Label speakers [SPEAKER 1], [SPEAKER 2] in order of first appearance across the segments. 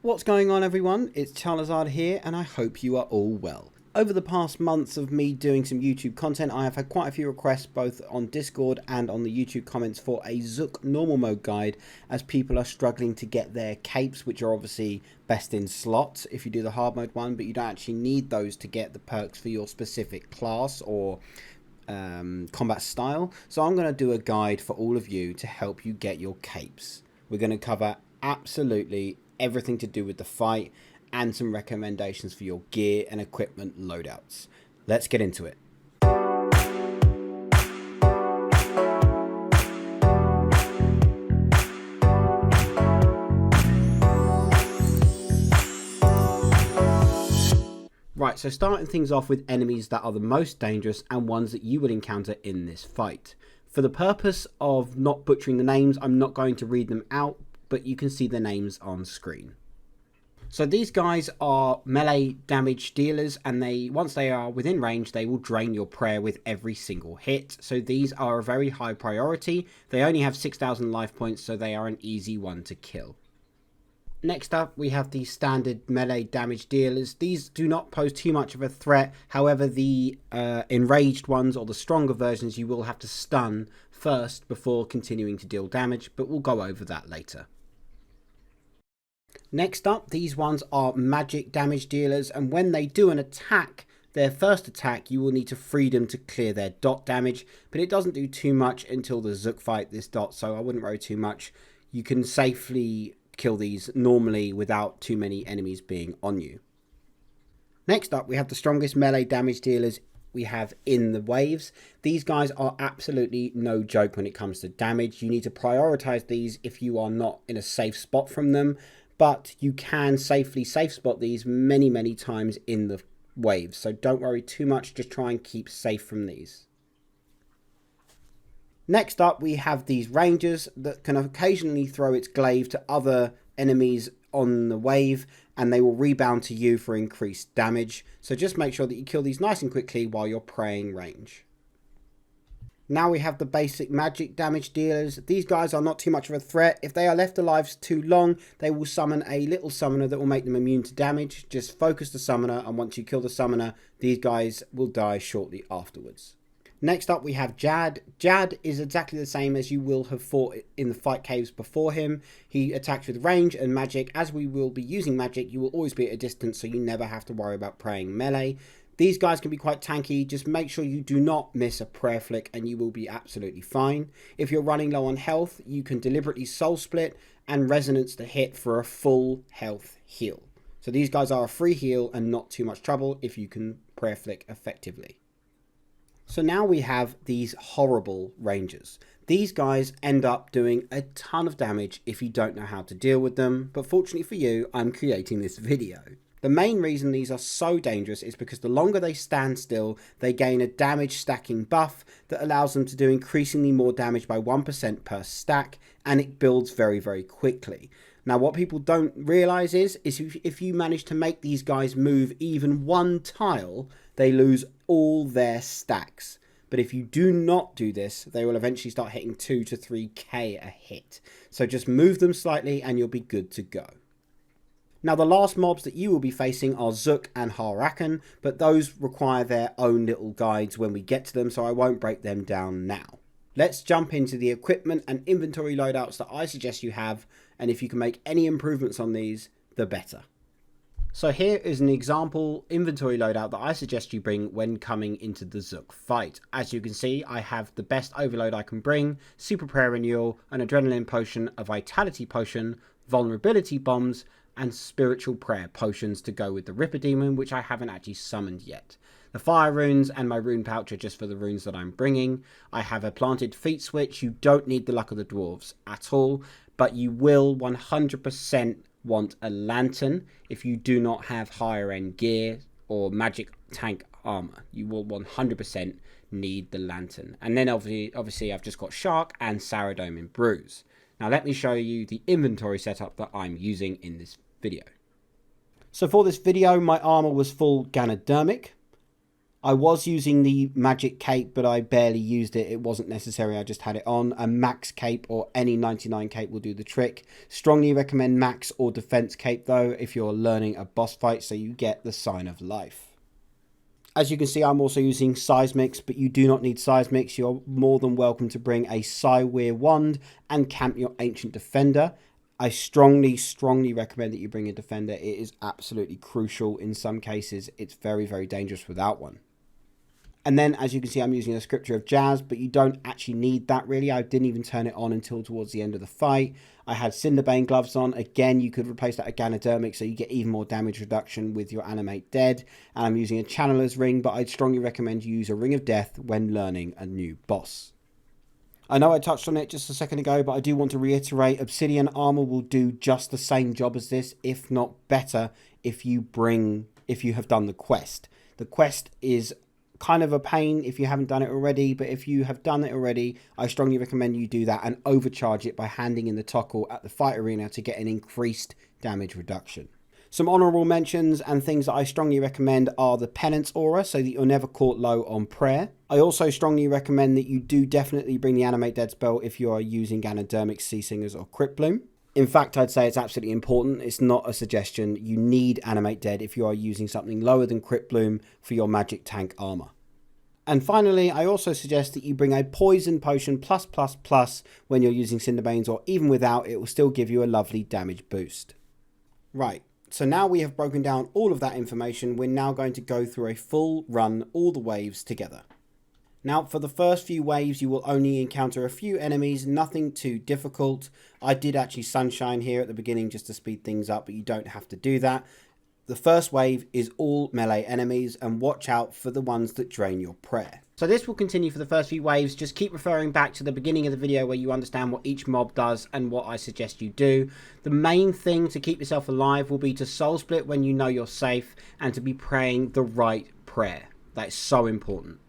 [SPEAKER 1] What's going on, everyone? It's Charizard here, and I hope you are all well. Over the past months of me doing some YouTube content, I have had quite a few requests both on Discord and on the YouTube comments for a Zook normal mode guide, as people are struggling to get their capes, which are obviously best in slots if you do the hard mode one, but you don't actually need those to get the perks for your specific class or combat style. So I'm going to do a guide for all of you to help you get your capes. We're going to cover absolutely everything to do with the fight and some recommendations for your gear and equipment loadouts. Let's get into it. Right, so starting things off with enemies that are the most dangerous and ones that you will encounter in this fight. For the purpose of not butchering the names, I'm not going to read them out, but you can see the names on screen. So these guys are melee damage dealers, and once they are within range, they will drain your prayer with every single hit. So these are a very high priority. They only have 6,000 life points, so they are an easy one to kill. Next up, we have the standard melee damage dealers. These do not pose too much of a threat. However, the enraged ones, or the stronger versions, you will have to stun first before continuing to deal damage, but we'll go over that later. Next up, these ones are magic damage dealers, and when they do an attack, their first attack, you will need to free them to clear their dot damage, but it doesn't do too much until the Zook fight this dot, so I wouldn't worry too much. You can safely kill these normally without too many enemies being on you. Next up, we have the strongest melee damage dealers we have in the waves. These guys are absolutely no joke when it comes to damage. You need to prioritize these if you are not in a safe spot from them, but you can safely safe spot these many times in the waves, so don't worry too much, just try and keep safe from these. Next up, we have these rangers that can occasionally throw its glaive to other enemies on the wave, and they will rebound to you for increased damage, so just make sure that you kill these nice and quickly while you're praying range. Now we have the basic magic damage dealers. These guys are not too much of a threat. If they are left alive too long, they will summon a little summoner that will make them immune to damage. Just focus the summoner, and once you kill the summoner, these guys will die shortly afterwards. Next up, we have Jad. Jad is exactly the same as you will have fought in the fight caves before him. He attacks with range and magic. As we will be using magic, you will always be at a distance, so you never have to worry about praying melee. These guys can be quite tanky. Just make sure you do not miss a prayer flick and you will be absolutely fine. If you're running low on health, you can deliberately soul split and resonance the hit for a full health heal. So these guys are a free heal and not too much trouble if you can prayer flick effectively. So now we have these horrible rangers. These guys end up doing a ton of damage if you don't know how to deal with them, but fortunately for you, I'm creating this video. The main reason these are so dangerous is because the longer they stand still, they gain a damage stacking buff that allows them to do increasingly more damage by 1% per stack, and it builds very quickly. Now, what people don't realize is if you manage to make these guys move even one tile, they lose all their stacks. But if you do not do this, they will eventually start hitting 2 to 3k a hit. So just move them slightly and you'll be good to go. Now, the last mobs that you will be facing are Zook and Harakan, but those require their own little guides when we get to them, so I won't break them down now. Let's jump into the equipment and inventory loadouts that I suggest you have, and if you can make any improvements on these, the better. So here is an example inventory loadout that I suggest you bring when coming into the Zook fight. As you can see, I have the best overload I can bring, Super Prayer Renewal, an Adrenaline Potion, a Vitality Potion, Vulnerability Bombs, and Spiritual Prayer Potions to go with the Ripper Demon, which I haven't actually summoned yet. The Fire Runes and my Rune Pouch are just for the runes that I'm bringing. I have a Planted Feet Switch. You don't need the Luck of the Dwarves at all, but you will 100% want a Lantern if you do not have higher end gear or magic tank armor. You will 100% need the Lantern. And then obviously I've just got Shark and Saradome in Bruise. Now let me show you the inventory setup that I'm using in this video. So for this video, my armor was full Ganodermic. I was using the magic cape, but I barely used it. It wasn't necessary. I just had it on. A max cape or any 99 cape will do the trick. Strongly recommend max or defense cape though if you're learning a boss fight, so you get the sign of life. As you can see, I'm also using seismics, but you do not need seismics. You're more than welcome to bring a Psyweir wand and camp your ancient defender. I strongly recommend that you bring a defender. It is absolutely crucial. In some cases, it's very, very dangerous without one. And then, as you can see, I'm using a Scripture of Jazz, but you don't actually need that, really. I didn't even turn it on until towards the end of the fight. I had Cinderbane gloves on. Again, you could replace that with Ganodermic, so you get even more damage reduction with your Animate Dead. And I'm using a Channeler's Ring, but I'd strongly recommend you use a Ring of Death when learning a new boss. I know I touched on it just a second ago, but I do want to reiterate, Obsidian Armor will do just the same job as this, if not better, if you have done the quest. The quest is kind of a pain if you haven't done it already, but if you have done it already, I strongly recommend you do that and overcharge it by handing in the Tokkul at the fight arena to get an increased damage reduction. Some honourable mentions and things that I strongly recommend are the Penance Aura, so that you're never caught low on prayer. I also strongly recommend that you do definitely bring the Animate Dead spell if you are using Ganodermic, Sea Singers or Crypt Bloom. In fact, I'd say it's absolutely important. It's not a suggestion. You need Animate Dead if you are using something lower than Crypt Bloom for your magic tank armor. And finally, I also suggest that you bring a Poison Potion +++ when you're using Cinderbanes, or even without, it will still give you a lovely damage boost. Right, so now we have broken down all of that information, we're now going to go through a full run, all the waves together. Now, for the first few waves, you will only encounter a few enemies, nothing too difficult. I did actually Sunshine here at the beginning just to speed things up, but you don't have to do that. The first wave is all melee enemies, and watch out for the ones that drain your prayer. So this will continue for the first few waves. Just keep referring back to the beginning of the video where you understand what each mob does and what I suggest you do. The main thing to keep yourself alive will be to soul split when you know you're safe and to be praying the right prayer. That is so important.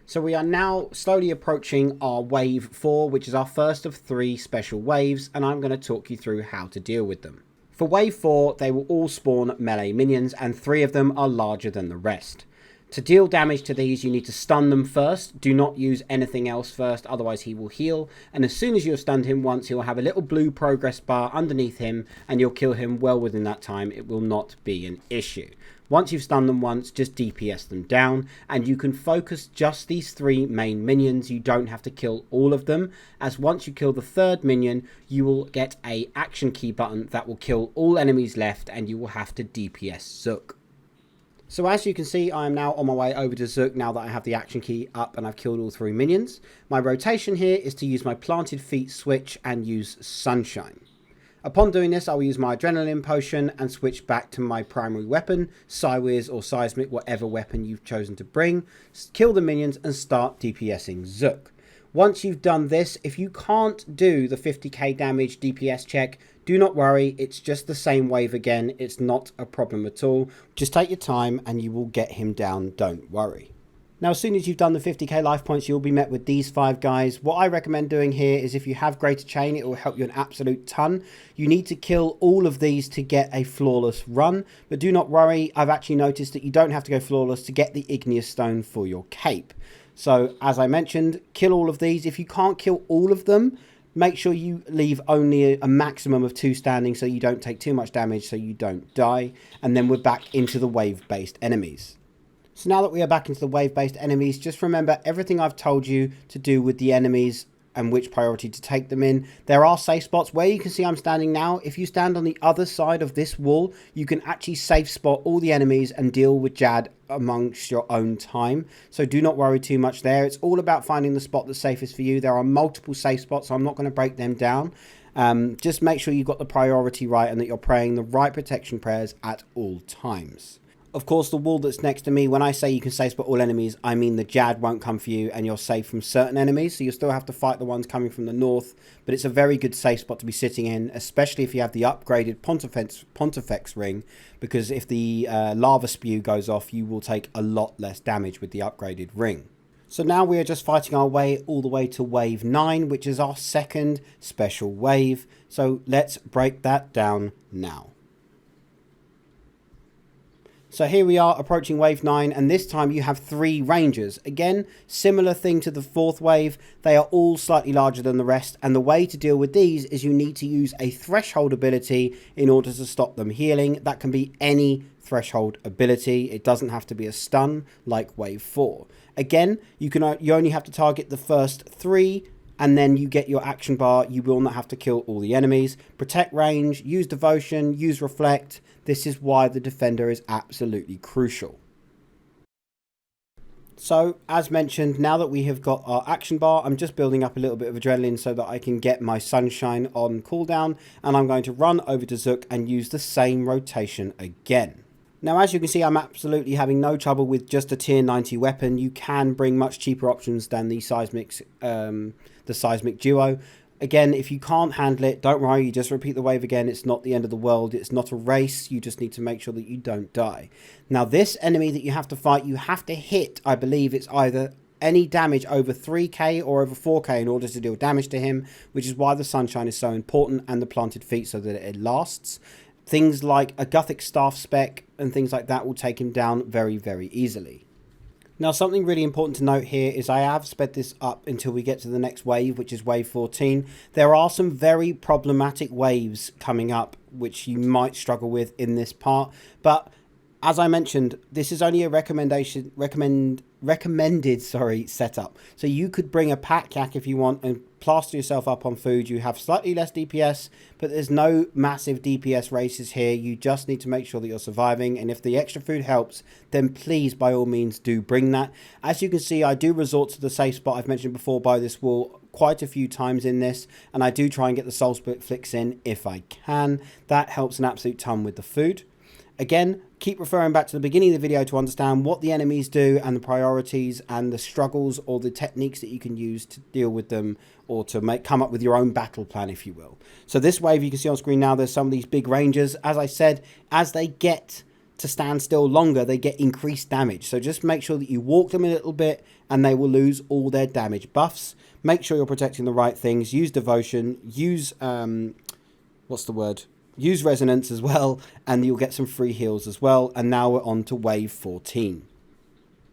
[SPEAKER 1] So we are now slowly approaching our wave 4, which is our first of 3 special waves, and I'm going to talk you through how to deal with them. For wave 4, they will all spawn melee minions, and 3 of them are larger than the rest. To deal damage to these, you need to stun them first. Do not use anything else first, otherwise he will heal. And as soon as you've stunned him once, he'll have a little blue progress bar underneath him, and you'll kill him well within that time. It will not be an issue. Once you've stunned them once, just DPS them down, and you can focus just these 3 main minions. You don't have to kill all of them, as once you kill the 3rd minion, you will get a action key button that will kill all enemies left, and you will have to DPS Zook. So as you can see, I am now on my way over to Zook now that I have the action key up and I've killed all 3 minions. My rotation here is to use my Planted Feet switch and use Sunshine. Upon doing this, I will use my Adrenaline Potion and switch back to my primary weapon, Psyweirs or Seismic, whatever weapon you've chosen to bring, kill the minions and start DPSing Zook. Once you've done this, if you can't do the 50k damage DPS check, do not worry, it's just the same wave again, it's not a problem at all. Just take your time and you will get him down, don't worry. Now, as soon as you've done the 50k life points, you'll be met with these 5 guys. What I recommend doing here is if you have Greater Chain, it will help you an absolute ton. You need to kill all of these to get a flawless run, but do not worry, I've actually noticed that you don't have to go flawless to get the Igneous Stone for your cape. So, as I mentioned, kill all of these. If you can't kill all of them, make sure you leave only a maximum of 2 standing so you don't take too much damage so you don't die. And then we're back into the wave-based enemies. So now that we are back into the wave-based enemies, just remember everything I've told you to do with the enemies and which priority to take them in. There are safe spots where you can see I'm standing now. If you stand on the other side of this wall, you can actually safe spot all the enemies and deal with Jad amongst your own time. So do not worry too much there. It's all about finding the spot that's safest for you. There are multiple safe spots, so I'm not going to break them down. Just make sure you've got the priority right and that you're praying the right protection prayers at all times. Of course, the wall that's next to me, when I say you can safe spot all enemies, I mean the Jad won't come for you and you're safe from certain enemies. So you'll still have to fight the ones coming from the north. But it's a very good safe spot to be sitting in, especially if you have the upgraded Pontifex ring. Because if the lava spew goes off, you will take a lot less damage with the upgraded ring. So now we are just fighting our way all the way to wave 9, which is our 2nd special wave. So let's break that down now. So here we are approaching wave 9, and this time you have 3 rangers. Again, similar thing to the 4th wave, they are all slightly larger than the rest, and the way to deal with these is you need to use a threshold ability in order to stop them healing. That can be any threshold ability, it doesn't have to be a stun like wave 4. Again, you only have to target the first 3, and then you get your action bar. You will not have to kill all the enemies. Protect range, use devotion, use reflect. This is why the defender is absolutely crucial. So, as mentioned, now that we have got our action bar, I'm just building up a little bit of adrenaline so that I can get my sunshine on cooldown, and I'm going to run over to Zook and use the same rotation again. Now, as you can see, I'm absolutely having no trouble with just a tier 90 weapon. You can bring much cheaper options than the seismic duo. Again, if you can't handle it, don't worry, you just repeat the wave again. It's not the end of the world. It's not a race. You just need to make sure that you don't die. Now, this enemy that you have to fight, you have to hit, I believe it's either any damage over 3k or over 4k in order to deal damage to him, which is why the sunshine is so important, and the planted feet so that it lasts. Things like a Gothic staff spec and things like that will take him down very, very easily. Now, something really important to note here is I have sped this up until we get to the next wave, which is wave 14. There are some very problematic waves coming up, which you might struggle with in this part. But as I mentioned, this is only a recommended setup. So you could bring a pack yak if you want and plaster yourself up on food. You have slightly less DPS, but there's no massive DPS races here. You just need to make sure that you're surviving, and if the extra food helps, then please, by all means, do bring that. As you can see, I do resort to the safe spot I've mentioned before by this wall quite a few times in this, and I do try and get the soul split flicks in if I can. That helps an absolute ton with the food. Again, keep referring back to the beginning of the video to understand what the enemies do and the priorities and the struggles or the techniques that you can use to deal with them, or to come up with your own battle plan, if you will. So this wave, you can see on screen now, there's some of these big rangers. As I said, as they get to stand still longer, they get increased damage. So just make sure that you walk them a little bit and they will lose all their damage buffs. Make sure you're protecting the right things. Use devotion. Use, use resonance as well, and you'll get some free heals as well. And now we're on to wave 14.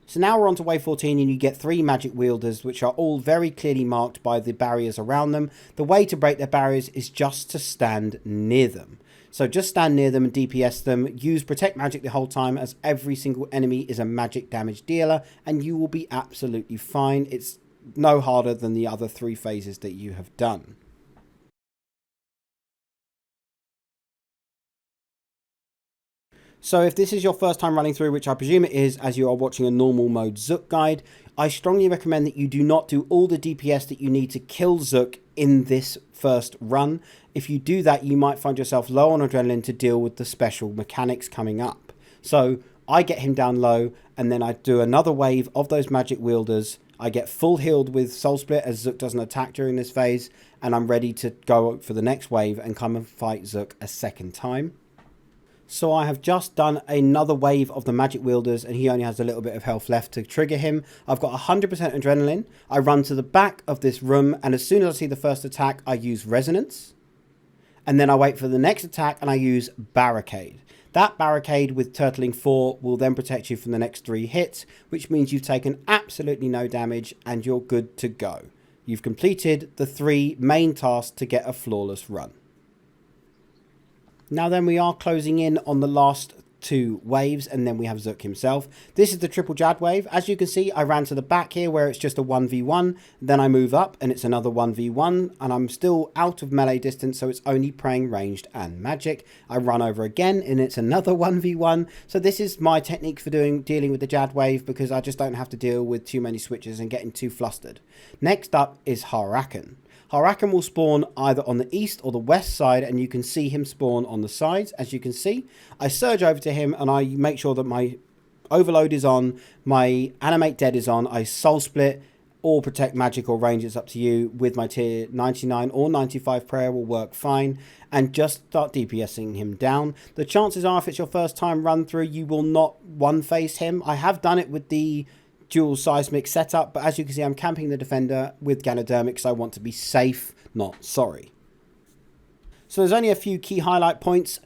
[SPEAKER 1] So now we're on to wave 14, and you get 3 magic wielders, which are all very clearly marked by the barriers around them. The way to break their barriers is just to stand near them. So just stand near them and DPS them. Use protect magic the whole time, as every single enemy is a magic damage dealer, and you will be absolutely fine. It's no harder than the other 3 phases that you have done. So if this is your first time running through, which I presume it is as you are watching a normal mode Zook guide, I strongly recommend that you do not do all the DPS that you need to kill Zook in this first run. If you do that, you might find yourself low on adrenaline to deal with the special mechanics coming up. So I get him down low, and then I do another wave of those magic wielders. I get full healed with Soul Split as Zook doesn't attack during this phase, and I'm ready to go for the next wave and come and fight Zook a second time. So I have just done another wave of the magic wielders, and he only has a little bit of health left to trigger him. I've got 100% adrenaline. I run to the back of this room, and as soon as I see the first attack, I use resonance. And then I wait for the next attack, and I use barricade. That barricade with turtling 4 will then protect you from the next 3 hits, which means you've taken absolutely no damage and you're good to go. You've completed the 3 main tasks to get a flawless run. Now then, we are closing in on the last 2 waves, and then we have Zook himself. This is the triple Jad wave. As you can see, I ran to the back here where it's just a 1v1. Then I move up and it's another 1v1, and I'm still out of melee distance, so it's only praying ranged and magic. I run over again and it's another 1v1. So this is my technique for dealing with the Jad wave, because I just don't have to deal with too many switches and getting too flustered. Next up is Harakan. Harakan will spawn either on the east or the west side, and you can see him spawn on the sides. As you can see, I surge over to him and I make sure that my overload is on, my animate dead is on, I soul split or protect magic or range, it's up to you, with my tier 99 or 95 prayer will work fine, and just start DPSing him down. The chances are, if it's your first time run through, you will not one face him. I have done it with the dual seismic setup, but as you can see, I'm camping the defender with Ganodermic because I want to be safe, not sorry. So there's only a few key highlight points.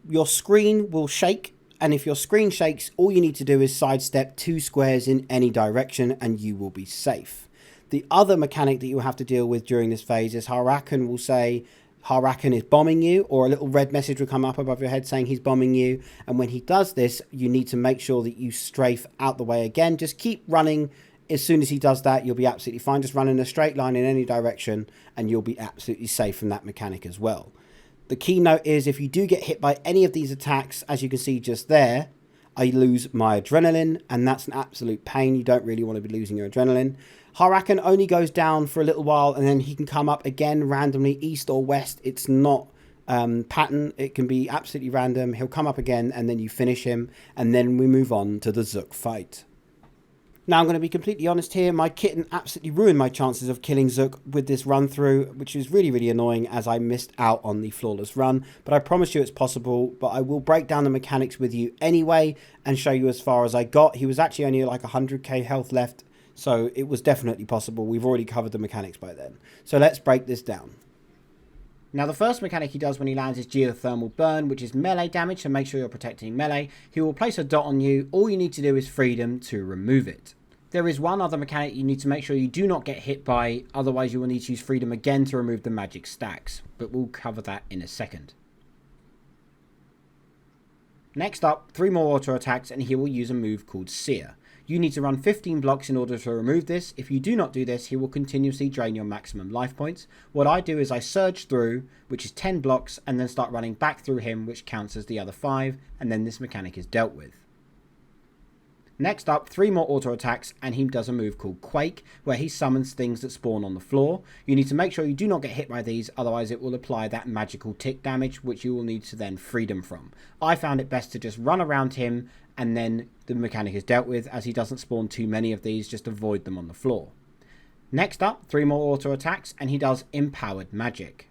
[SPEAKER 1] Your screen will shake And if your screen shakes, all you need to do is sidestep 2 squares in any direction and you will be safe. The other mechanic that you'll have to deal with during this phase is Harakan will say Harakan is bombing you, or a little red message will come up above your head saying he's bombing you. And when he does this, you need to make sure that you strafe out the way again. Just keep running. As soon as he does that, you'll be absolutely fine. Just run in a straight line in any direction and you'll be absolutely safe from that mechanic as well. The key note is if you do get hit by any of these attacks, as you can see just there, I lose my adrenaline, and that's an absolute pain. You don't really want to be losing your adrenaline. Harakan only goes down for a little while, and then he can come up again randomly, east or west. It's not pattern. It can be absolutely random. He'll come up again, and then you finish him, and then we move on to the Zook fight. Now, I'm going to be completely honest here. My kitten absolutely ruined my chances of killing Zook with this run through, which is really, really annoying as I missed out on the flawless run. But I promise you it's possible. But I will break down the mechanics with you anyway and show you as far as I got. He was actually only like 100k health left, so it was definitely possible. We've already covered the mechanics by then. So let's break this down. Now, the first mechanic he does when he lands is Geothermal Burn, which is melee damage, so make sure you're protecting melee. He will place a dot on you. All you need to do is Freedom to remove it. There is one other mechanic you need to make sure you do not get hit by, otherwise you will need to use Freedom again to remove the magic stacks, but we'll cover that in a second. Next up, 3 more auto attacks and he will use a move called Sear. You need to run 15 blocks in order to remove this. If you do not do this, he will continuously drain your maximum life points. What I do is I surge through, which is 10 blocks, and then start running back through him, which counts as the other 5, and then this mechanic is dealt with. Next up, 3 more auto attacks, and he does a move called Quake, where he summons things that spawn on the floor. You need to make sure you do not get hit by these, otherwise it will apply that magical tick damage, which you will need to then Freedom from. I found it best to just run around him, and then the mechanic is dealt with, as he doesn't spawn too many of these, just avoid them on the floor. Next up, 3 more auto attacks, and he does Empowered Magic.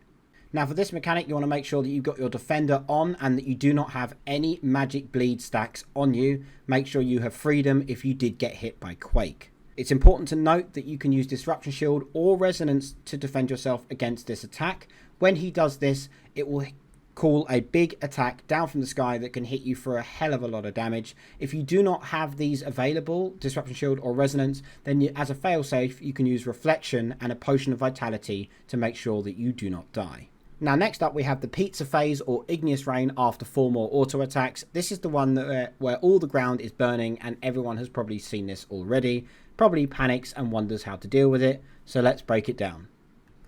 [SPEAKER 1] Now for this mechanic, you want to make sure that you've got your defender on and that you do not have any magic bleed stacks on you. Make sure you have Freedom if you did get hit by Quake. It's important to note that you can use Disruption Shield or Resonance to defend yourself against this attack. When he does this, it will call a big attack down from the sky that can hit you for a hell of a lot of damage. If you do not have these available, Disruption Shield or Resonance, then as a failsafe, you can use Reflection and a Potion of Vitality to make sure that you do not die. Now next up we have the Pizza phase or Igneous Rain after 4 more auto attacks. This is the one that, where all the ground is burning, and everyone has probably seen this already, probably panics and wonders how to deal with it, so let's break it down.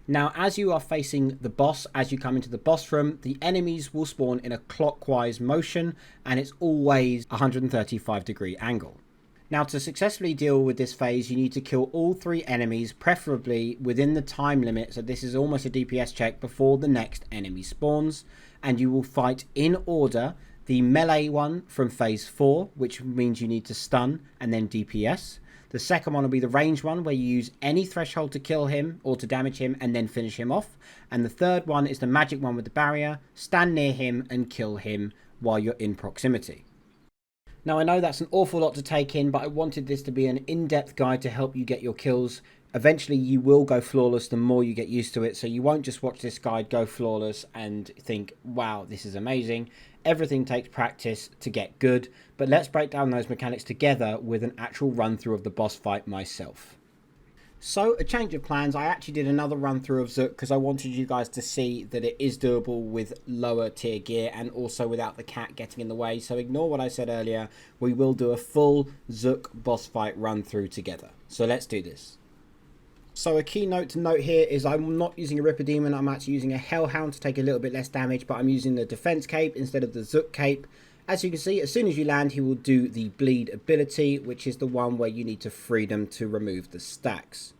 [SPEAKER 1] Now as you are facing the boss, as you come into the boss room, the enemies will spawn in a clockwise motion, and it's always a 135-degree angle. Now to successfully deal with this phase, you need to kill all 3 enemies, preferably within the time limit, so this is almost a DPS check, before the next enemy spawns. And you will fight in order the melee one from phase 4, which means you need to stun and then DPS. The second one will be the range one, where you use any threshold to kill him or to damage him and then finish him off. And the third one is the magic one with the barrier, stand near him and kill him while you're in proximity. Now I know that's an awful lot to take in, but I wanted this to be an in-depth guide to help you get your kills. Eventually you will go flawless the more you get used to it, so you won't just watch this guide go flawless and think, wow, this is amazing. Everything takes practice to get good, but let's break down those mechanics together with an actual run through of the boss fight myself. So, a change of plans, I actually did another run through of Zook because I wanted you guys to see that it is doable with lower tier gear and also without the cat getting in the way. So ignore what I said earlier, we will do a full Zook boss fight run through together. So let's do this. So a key note to note here is I'm not using a Ripper Demon, I'm actually using a Hellhound to take a little bit less damage, but I'm using the Defense Cape instead of the Zook Cape. As you can see, as soon as you land, he will do the Bleed ability, which is the one where you need to Freedom to remove the stacks.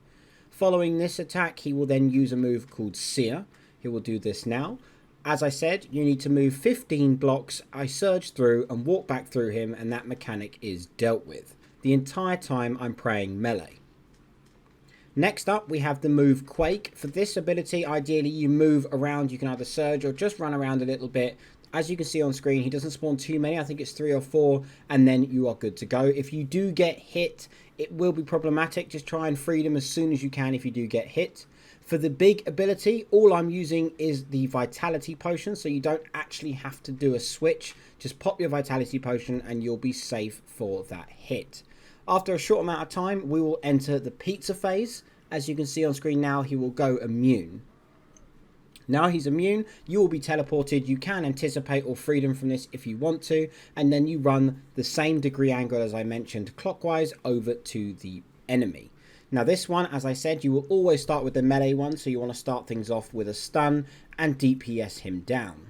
[SPEAKER 1] Following this attack, he will then use a move called Sear. He will do this now. As I said, you need to move 15 blocks. I surge through and walk back through him, and that mechanic is dealt with. The entire time I'm praying melee. Next up, we have the move Quake. For this ability, ideally you move around. You can either surge or just run around a little bit. As you can see on screen, he doesn't spawn too many. I think it's 3 or 4, and then you are good to go. If you do get hit, it will be problematic. Just try and Freedom as soon as you can if you do get hit. For the big ability, all I'm using is the Vitality Potion, so you don't actually have to do a switch. Just pop your Vitality Potion and you'll be safe for that hit. After a short amount of time, we will enter the pizza phase. As you can see on screen now, he will go immune. Now he's immune, you will be teleported. You can anticipate or freedom from this if you want to, and then you run the same degree angle as I mentioned clockwise over to the enemy. Now this one, as I said, you will always start with the melee one, so you want to start things off with a stun and DPS him down.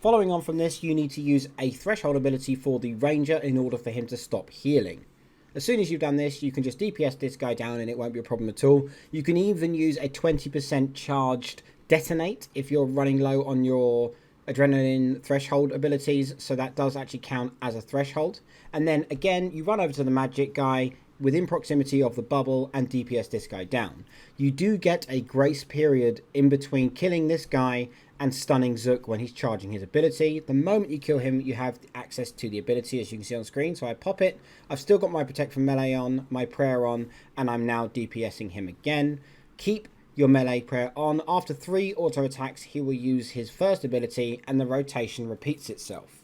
[SPEAKER 1] Following on from this, you need to use a threshold ability for the ranger in order for him to stop healing. As soon as you've done this, you can just DPS this guy down and it won't be a problem at all. You can even use a 20% charged detonate if you're running low on your adrenaline threshold abilities, so that does actually count as a threshold. And then again, you run over to the magic guy within proximity of the bubble and DPS this guy down. You do get a grace period in between killing this guy and stunning Zook when he's charging his ability. The moment you kill him, you have access to the ability, as you can see on screen. So I pop it. I've still got my Protect from Melee on, my prayer on, and I'm now DPSing him again. Keep your melee prayer on. After 3 auto attacks, he will use his first ability and the rotation repeats itself.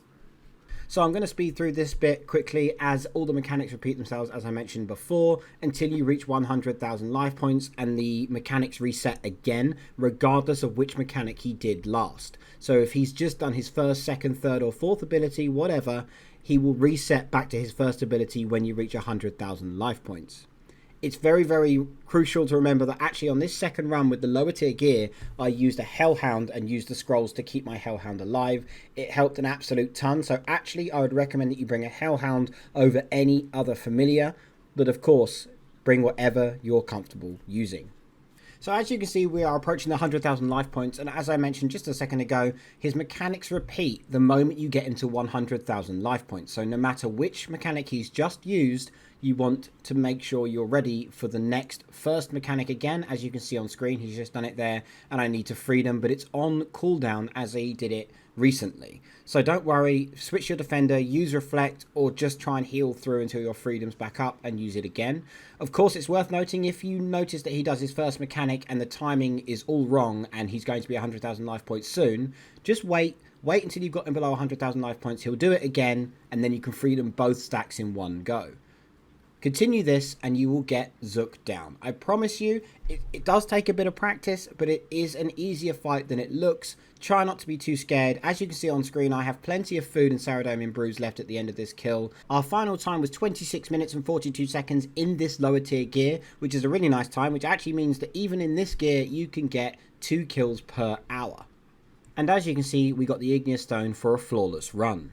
[SPEAKER 1] So I'm going to speed through this bit quickly as all the mechanics repeat themselves, as I mentioned before, until you reach 100,000 life points and the mechanics reset again, regardless of which mechanic he did last. So if he's just done his first, second, third or fourth ability, whatever, he will reset back to his first ability when you reach 100,000 life points. It's very, very crucial to remember that actually on this second run with the lower tier gear, I used a Hellhound and used the scrolls to keep my Hellhound alive. It helped an absolute ton. So actually, I would recommend that you bring a Hellhound over any other familiar. But of course, bring whatever you're comfortable using. So as you can see, we are approaching the 100,000 life points. And as I mentioned just a second ago, his mechanics repeat the moment you get into 100,000 life points. So no matter which mechanic he's just used, you want to make sure you're ready for the next first mechanic again. As you can see on screen, he's just done it there, and I need to freedom, but it's on cooldown as he did it recently. So don't worry, switch your defender, use reflect, or just try and heal through until your freedom's back up and use it again. Of course, it's worth noting if you notice that he does his first mechanic and the timing is all wrong and he's going to be 100,000 life points soon, just wait until you've got him below 100,000 life points. He'll do it again, and then you can freedom both stacks in one go. Continue this and you will get Zook down. I promise you, it does take a bit of practice, but it is an easier fight than it looks. Try not to be too scared. As you can see on screen, I have plenty of food and Saradomin brews left at the end of this kill. Our final time was 26 minutes and 42 seconds in this lower tier gear, which is a really nice time, which actually means that even in this gear, you can get 2 kills per hour. And as you can see, we got the Igneous Stone for a flawless run.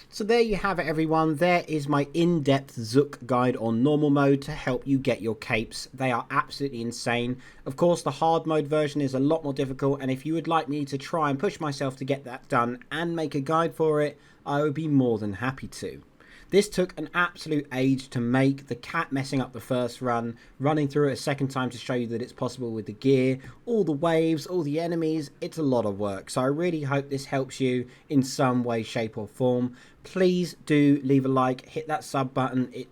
[SPEAKER 1] So there you have it, everyone. There is my in-depth Zook guide on normal mode to help you get your capes. They are absolutely insane. Of course, the hard mode version is a lot more difficult, and if you would like me to try and push myself to get that done and make a guide for it, I would be more than happy to. This took an absolute age to make. The cat messing up the first run, running through it a second time to show you that it's possible with the gear, all the waves, all the enemies. It's a lot of work. So I really hope this helps you in some way, shape or form. Please do leave a like, hit that sub button. It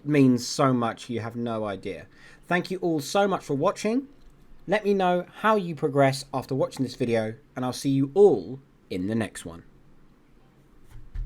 [SPEAKER 1] means so much, you have no idea. Thank you all so much for watching. Let me know how you progress after watching this video, and I'll see you all in the next one.